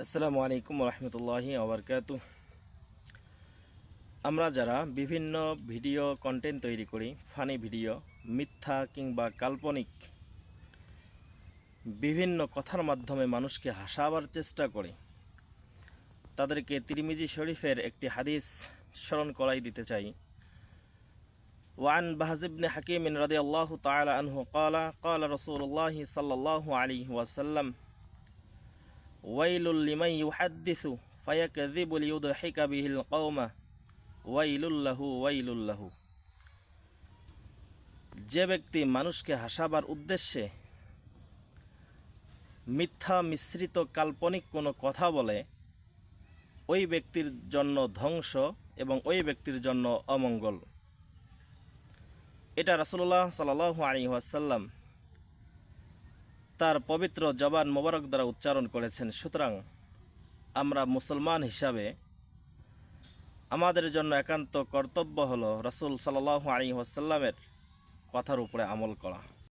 আসসালামু আলাইকুম রহমতুল্লাহি ওবরকাতুহ। আমরা যারা বিভিন্ন ভিডিও কন্টেন্ট তৈরি করি, ফানি ভিডিও, মিথ্যা কিংবা কাল্পনিক বিভিন্ন কথার মাধ্যমে মানুষকে হাসাবার চেষ্টা করি, তাদেরকে তিরমিজি শরীফের একটি হাদিস স্মরণ করাই দিতে চাই। ওয়ান বাহজ ইবনে হাকিম রাদিয়াল্লাহু তাআলা আনহু ক্বালা ক্বালা রাসূলুল্লাহি সাল্লাল্লাহু আলাইহি ওয়াসাল্লাম ওয়াইলুল লিমান ইউহাদ্দিসু ফায়াকযিবু লিইউদহিকা বিহিল কওমা ওয়াইলুল্লাহু। যে ব্যক্তি মানুষকে হাসাবার উদ্দেশ্যে মিথ্যা মিশ্রিত কাল্পনিক কোনো কথা বলে, ওই ব্যক্তির জন্য ধ্বংস এবং ওই ব্যক্তির জন্য অমঙ্গল। এটা রাসূলুল্লাহ সাল্লাল্লাহু আলাইহি ওয়াসাল্লাম তার পবিত্র জবান মোবারক দ্বারা উচ্চারণ করেছেন। সুতরাং আমরা মুসলমান হিসাবে আমাদের জন্য একান্ত কর্তব্য হলো রাসূল সাল্লাল্লাহু আলাইহি ওয়াসাল্লামের কথার উপরে আমল করা।